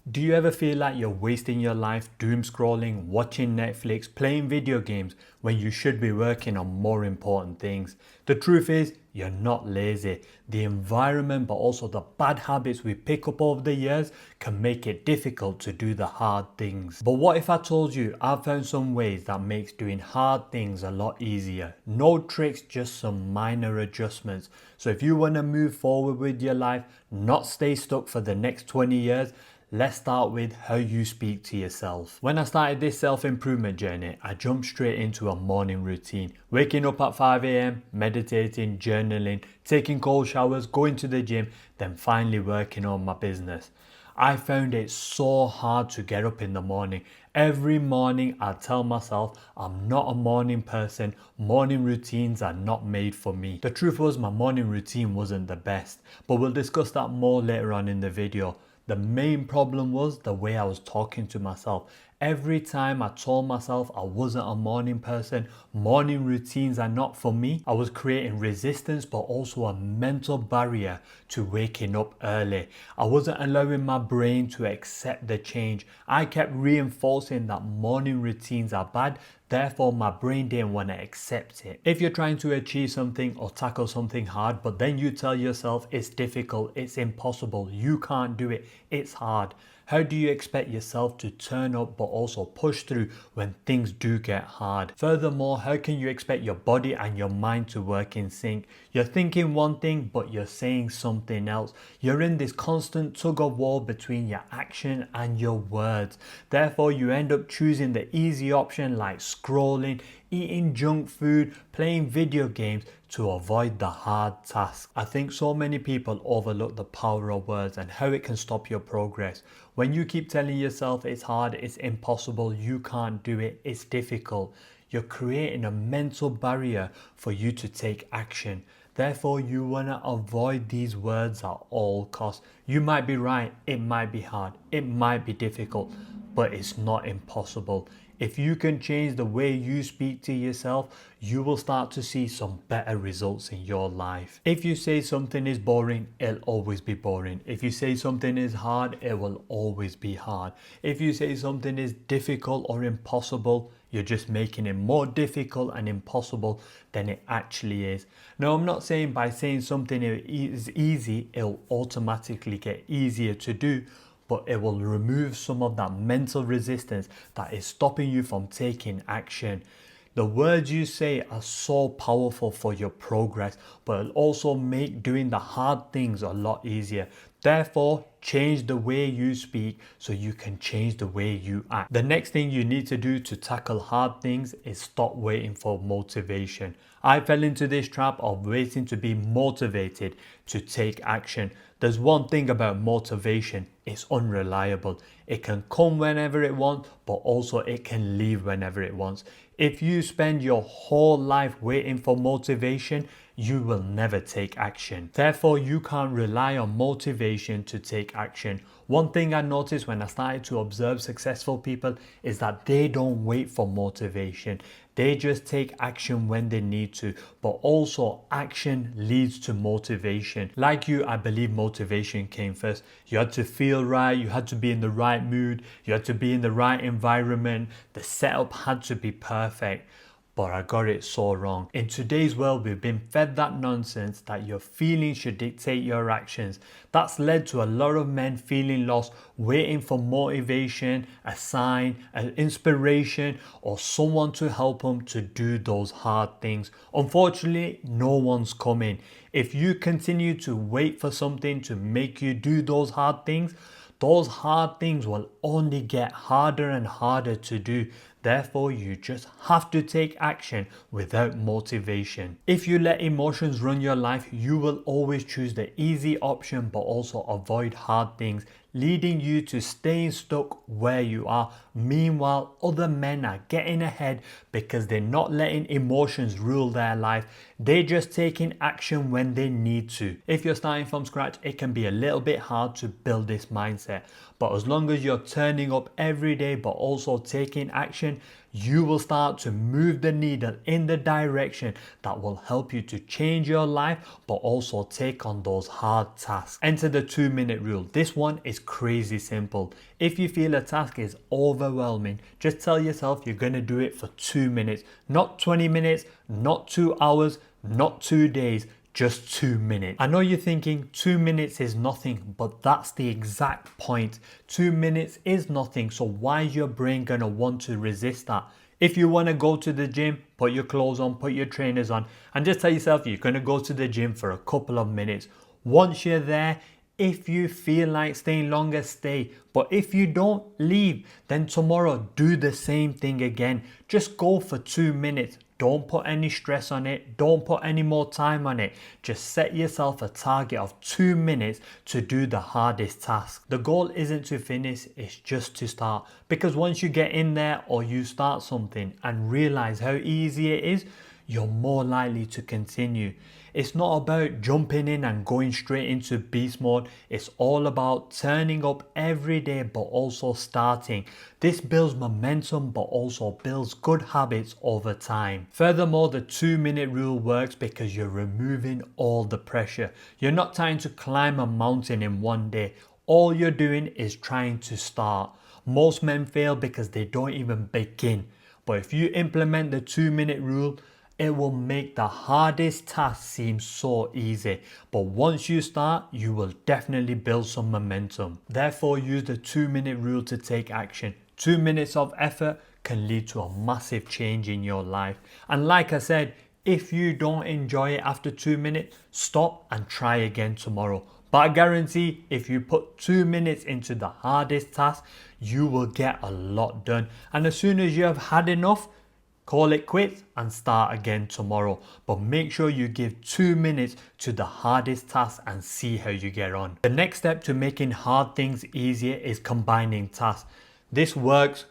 Do you ever feel like you're wasting your life doom scrolling, watching Netflix, playing video games when you should be working on more important things? The truth is, you're not lazy. The environment, but also the bad habits we pick up over the years can make it difficult to do the hard things. But what if I told you I've found some ways that makes doing hard things a lot easier? No tricks, just some minor adjustments. So if you want to move forward with your life, not stay stuck for the next 20 years, let's start with how you speak to yourself. When I started this self-improvement journey, I jumped straight into a morning routine. Waking up at 5 a.m, meditating, journaling, taking cold showers, going to the gym, then finally working on my business. I found it so hard to get up in the morning. Every morning I tell myself I'm not a morning person, morning routines are not made for me. The truth was my morning routine wasn't the best, but we'll discuss that more later on in the video. The main problem was the way I was talking to myself. Every time I told myself I wasn't a morning person, morning routines are not for me, I was creating resistance but also a mental barrier to waking up early. I wasn't allowing my brain to accept the change. I kept reinforcing that morning routines are bad, therefore my brain didn't want to accept it. If you're trying to achieve something or tackle something hard, but then you tell yourself it's difficult, it's impossible, you can't do it, it's hard, how do you expect yourself to turn up but also push through when things do get hard? Furthermore, how can you expect your body and your mind to work in sync? You're thinking one thing but you're saying something else. You're in this constant tug of war between your action and your words. Therefore, you end up choosing the easy option like scrolling, eating junk food, playing video games to avoid the hard task. I think so many people overlook the power of words and how it can stop your progress. When you keep telling yourself it's hard, it's impossible, you can't do it, it's difficult, you're creating a mental barrier for you to take action. Therefore, you want to avoid these words at all costs. You might be right, it might be hard, it might be difficult, but it's not impossible. If you can change the way you speak to yourself, you will start to see some better results in your life. If you say something is boring, it'll always be boring. If you say something is hard, it will always be hard. If you say something is difficult or impossible, you're just making it more difficult and impossible than it actually is. Now, I'm not saying by saying something is easy, it'll automatically get easier to do, but it will remove some of that mental resistance that is stopping you from taking action. The words you say are so powerful for your progress, but it'll also make doing the hard things a lot easier. Therefore, change the way you speak so you can change the way you act. The next thing you need to do to tackle hard things is stop waiting for motivation. I fell into this trap of waiting to be motivated to take action. There's one thing about motivation, it's unreliable. It can come whenever it wants, but also it can leave whenever it wants. If you spend your whole life waiting for motivation, you will never take action. Therefore, you can't rely on motivation to take action. One thing I noticed when I started to observe successful people is that they don't wait for motivation. They just take action when they need to, but also action leads to motivation. Like you, I believe motivation came first. You had to feel right, you had to be in the right mood, you had to be in the right environment, the setup had to be perfect. But I got it so wrong. In today's world, we've been fed that nonsense that your feelings should dictate your actions. That's led to a lot of men feeling lost, waiting for motivation, a sign, an inspiration, or someone to help them to do those hard things. Unfortunately, no one's coming. If you continue to wait for something to make you do those hard things will only get harder and harder to do. Therefore, you just have to take action without motivation. If you let emotions run your life, you will always choose the easy option but also avoid hard things, leading you to staying stuck where you are. Meanwhile, other men are getting ahead because they're not letting emotions rule their life. They're just taking action when they need to. If you're starting from scratch, it can be a little bit hard to build this mindset. But as long as you're turning up every day but also taking action, you will start to move the needle in the direction that will help you to change your life but also take on those hard tasks. Enter the 2-minute rule. This one is crazy simple. If you feel a task is overwhelming, just tell yourself you're going to do it for 2 minutes, not 20 minutes, not 2 hours, not 2 days. Just 2 minutes. I know you're thinking 2 minutes is nothing, but that's the exact point. 2 minutes is nothing, so why is your brain gonna want to resist that? If you wanna go to the gym, put your clothes on, put your trainers on, and just tell yourself you're gonna go to the gym for a couple of minutes. Once you're there, if you feel like staying longer, stay. But if you don't, leave. Then tomorrow, do the same thing again. Just go for 2 minutes. Don't put any stress on it. Don't put any more time on it. Just set yourself a target of 2 minutes to do the hardest task. The goal isn't to finish, it's just to start. Because once you get in there or you start something and realize how easy it is, you're more likely to continue. It's not about jumping in and going straight into beast mode. It's all about turning up every day but also starting. This builds momentum but also builds good habits over time. Furthermore, the 2-minute rule works because you're removing all the pressure. You're not trying to climb a mountain in one day. All you're doing is trying to start. Most men fail because they don't even begin. But if you implement the 2-minute rule, it will make the hardest task seem so easy. But once you start, you will definitely build some momentum. Therefore, use the 2-minute rule to take action. 2 minutes of effort can lead to a massive change in your life. And like I said, if you don't enjoy it after 2 minutes, stop and try again tomorrow. But I guarantee if you put 2 minutes into the hardest task, you will get a lot done. And as soon as you have had enough, call it quits and start again tomorrow. But make sure you give 2 minutes to the hardest task and see how you get on. The next step to making hard things easier is combining tasks. This works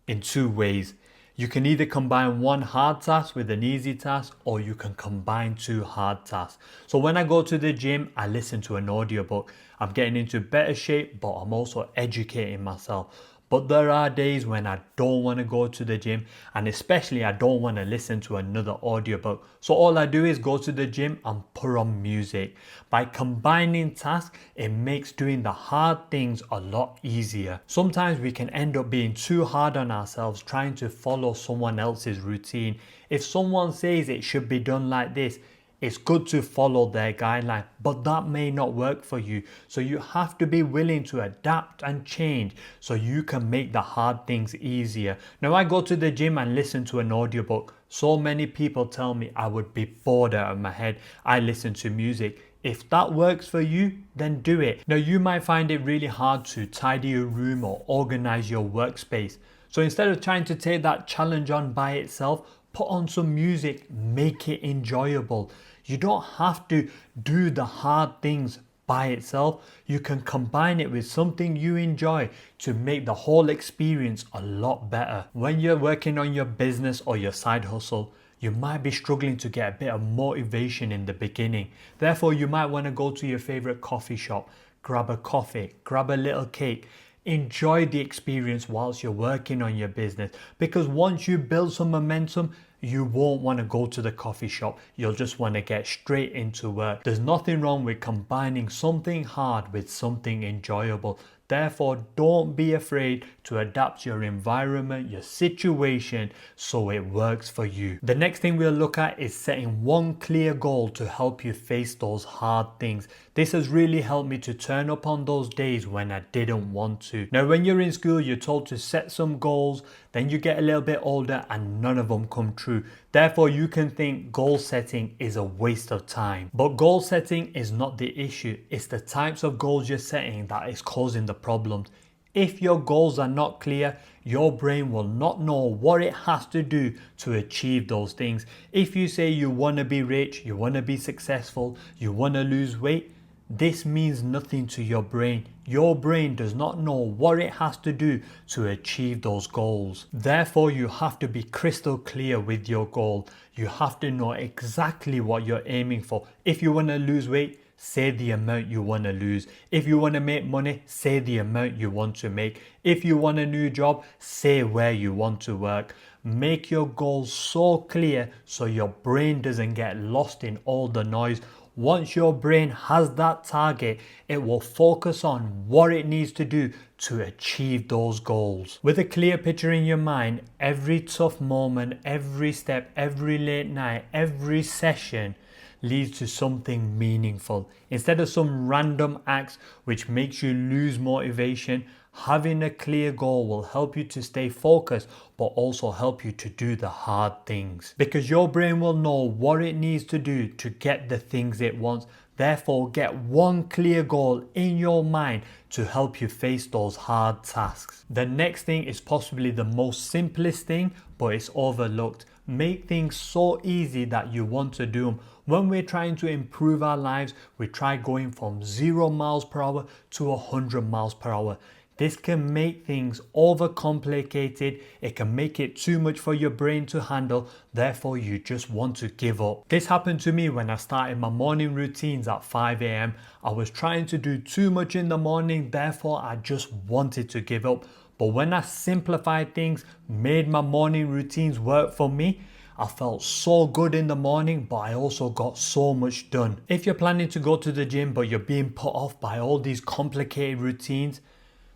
in 2 ways. You can either combine one hard task with an easy task, or you can combine 2 hard tasks. So when I go to the gym, I listen to an audiobook. I'm getting into better shape, but I'm also educating myself. But there are days when I don't want to go to the gym, and especially I don't want to listen to another audiobook. So all I do is go to the gym and put on music. By combining tasks, it makes doing the hard things a lot easier. Sometimes we can end up being too hard on ourselves trying to follow someone else's routine. If someone says it should be done like this, it's good to follow their guideline, but that may not work for you. So you have to be willing to adapt and change so you can make the hard things easier. Now, I go to the gym and listen to an audiobook. So many people tell me I would be bored out of my head. I listen to music. If that works for you, then do it. Now, you might find it really hard to tidy your room or organize your workspace. So instead of trying to take that challenge on by itself, put on some music, make it enjoyable. You don't have to do the hard things by itself. You can combine it with something you enjoy to make the whole experience a lot better. When you're working on your business or your side hustle, you might be struggling to get a bit of motivation in the beginning. Therefore, you might want to go to your favorite coffee shop, grab a coffee, grab a little cake. Enjoy the experience whilst you're working on your business, because once you build some momentum, you won't want to go to the coffee shop. You'll just want to get straight into work. There's nothing wrong with combining something hard with something enjoyable. Therefore, don't be afraid to adapt your environment, your situation, so it works for you. The next thing we'll look at is setting one clear goal to help you face those hard things. This has really helped me to turn up on those days when I didn't want to. Now, when you're in school, you're told to set some goals, then you get a little bit older and none of them come true. Therefore, you can think goal setting is a waste of time. But goal setting is not the issue. It's the types of goals you're setting that is causing the problems. If your goals are not clear, your brain will not know what it has to do to achieve those things. If you say you want to be rich, you want to be successful, you want to lose weight, this means nothing to your brain. Your brain does not know what it has to do to achieve those goals. Therefore, you have to be crystal clear with your goal. You have to know exactly what you're aiming for. If you want to lose weight, say the amount you want to lose. If you want to make money, say the amount you want to make. If you want a new job, say where you want to work. Make your goals so clear so your brain doesn't get lost in all the noise. Once your brain has that target, it will focus on what it needs to do to achieve those goals. With a clear picture in your mind, every tough moment, every step, every late night, every session leads to something meaningful. Instead of some random acts which makes you lose motivation, having a clear goal will help you to stay focused, but also help you to do the hard things. Because your brain will know what it needs to do to get the things it wants. Therefore, get one clear goal in your mind to help you face those hard tasks. The next thing is possibly the most simplest thing, but it's overlooked. Make things so easy that you want to do them. When we're trying to improve our lives, we try going from 0 miles per hour to 100 miles per hour. This can make things overcomplicated. It can make it too much for your brain to handle. Therefore, you just want to give up. This happened to me when I started my morning routines at 5 a.m. I was trying to do too much in the morning. Therefore, I just wanted to give up. But when I simplified things, made my morning routines work for me, I felt so good in the morning, but I also got so much done. If you're planning to go to the gym, but you're being put off by all these complicated routines,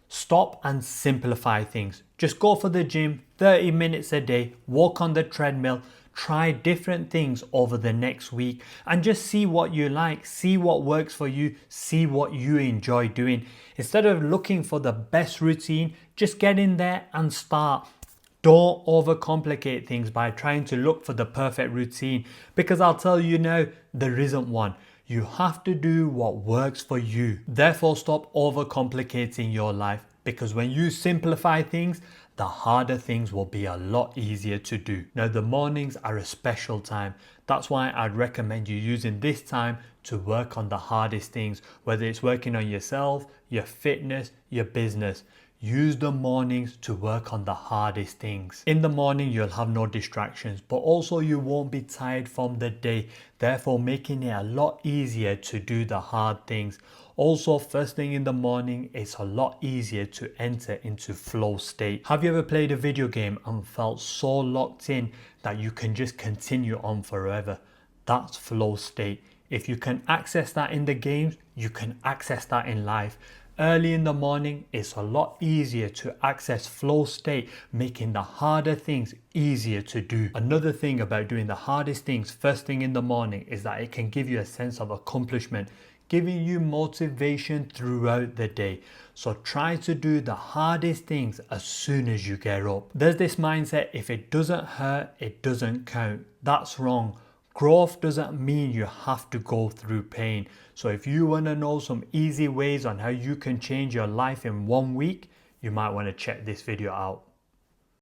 stop and simplify things. Just go for the gym 30 minutes a day, walk on the treadmill, try different things over the next week and just see what you like, see what works for you, see what you enjoy doing. Instead of looking for the best routine, just get in there and start. Don't overcomplicate things by trying to look for the perfect routine, because I'll tell you now, there isn't one. You have to do what works for you. Therefore, stop overcomplicating your life, because when you simplify things, the harder things will be a lot easier to do. Now, the mornings are a special time. That's why I'd recommend you using this time to work on the hardest things, whether it's working on yourself, your fitness, your business. Use the mornings to work on the hardest things. In the morning, you'll have no distractions, but also you won't be tired from the day, therefore making it a lot easier to do the hard things. Also, first thing in the morning, it's a lot easier to enter into flow state. Have you ever played a video game and felt so locked in that you can just continue on forever? That's flow state. If you can access that in the games, you can access that in life. Early in the morning, it's a lot easier to access flow state, making the harder things easier to do. Another thing about doing the hardest things first thing in the morning is that it can give you a sense of accomplishment, giving you motivation throughout the day. So try to do the hardest things as soon as you get up. There's this mindset, if it doesn't hurt, it doesn't count. That's wrong. Growth doesn't mean you have to go through pain. So if you want to know some easy ways on how you can change your life in 1 week, you might want to check this video out.